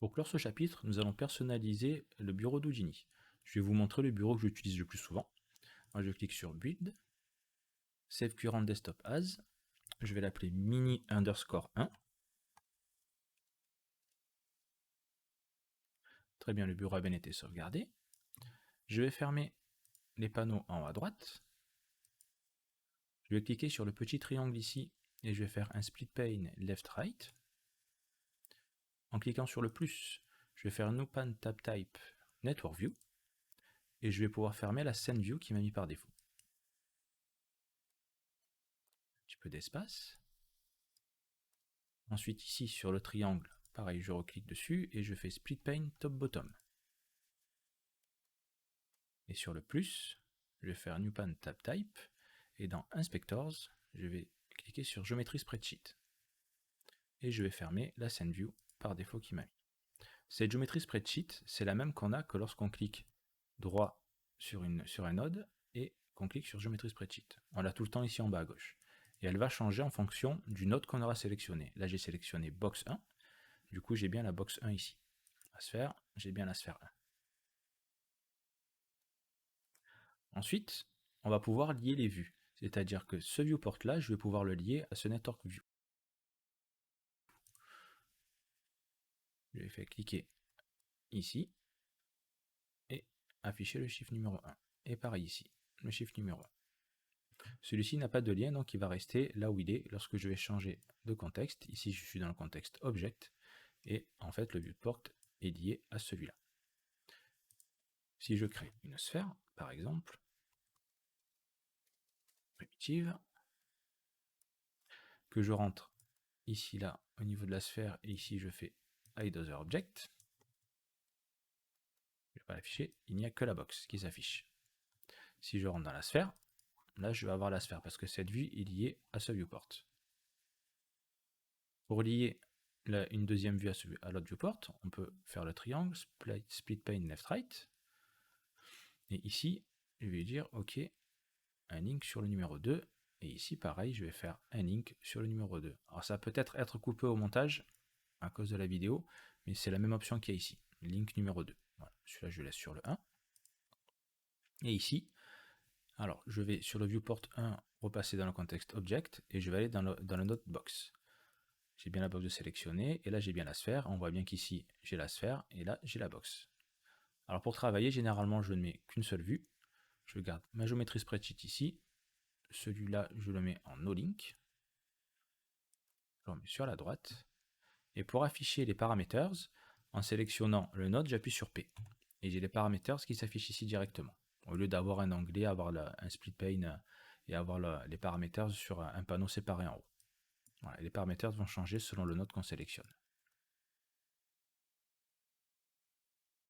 Pour clore ce chapitre, nous allons personnaliser le bureau d'Houdini. Je vais vous montrer le bureau que j'utilise le plus souvent. Alors, je clique sur Build, Save Current Desktop As. Je vais l'appeler mini_1. Très bien, le bureau a bien été sauvegardé. Je vais fermer les panneaux en haut à droite. Je vais cliquer sur le petit triangle ici et je vais faire un split pane left-right. En cliquant sur le plus, je vais faire New Pane Tab Type Network View et je vais pouvoir fermer la Scene View qui m'a mis par défaut. Un petit peu d'espace. Ensuite ici sur le triangle, pareil, je reclique dessus et je fais Split Pane Top Bottom. Et sur le plus, je vais faire New Pane Tab Type et dans Inspectors, je vais cliquer sur Geometry Spreadsheet. Et je vais fermer la Scene View par défaut qui m'a mis. Cette Geometry Spreadsheet, c'est la même qu'on a que lorsqu'on clique droit sur un node et qu'on clique sur Geometry Spreadsheet. On l'a tout le temps ici en bas à gauche. Et elle va changer en fonction du node qu'on aura sélectionné. Là j'ai sélectionné Box 1, du coup j'ai bien la Box 1 ici. La sphère, j'ai bien la sphère 1. Ensuite, on va pouvoir lier les vues. C'est-à-dire que ce viewport là, je vais pouvoir le lier à ce network view. Je vais faire cliquer ici et afficher le chiffre numéro 1. Et pareil ici, le chiffre numéro 1. Celui-ci n'a pas de lien, donc il va rester là où il est lorsque je vais changer de contexte. Ici, je suis dans le contexte Object, et en fait, le viewport est lié à celui-là. Si je crée une sphère, par exemple, primitive, que je rentre ici, là, au niveau de la sphère, et ici, je fais Hide Other Object, je ne vais pas l'afficher, il n'y a que la box qui s'affiche. Si je rentre dans la sphère, là, je vais avoir la sphère, parce que cette vue est liée à ce viewport. Pour lier une deuxième vue à l'autre viewport, on peut faire le triangle, split pane left-right, et ici, je vais dire OK, un link sur le numéro 2, et ici, pareil, je vais faire un link sur le numéro 2. Alors ça peut être coupé au montage, à cause de la vidéo, mais c'est la même option qu'il y a ici, link numéro 2. Voilà, celui-là, je laisse sur le 1. Et ici, alors, je vais sur le viewport 1, repasser dans le contexte Object, et je vais aller dans le node Box. J'ai bien la box de sélectionner, et là j'ai bien la sphère. On voit bien qu'ici j'ai la sphère, et là j'ai la box. Alors pour travailler, généralement je ne mets qu'une seule vue. Je garde ma géométrie spreadsheet ici. Celui-là, je le mets en no link. Je le mets sur la droite. Et pour afficher les parameters, en sélectionnant le node, j'appuie sur P. Et j'ai les parameters qui s'affichent ici directement. Au lieu d'avoir un onglet, avoir un split pane et avoir les parameters sur un panneau séparé en haut. Voilà, les parameters vont changer selon le node qu'on sélectionne.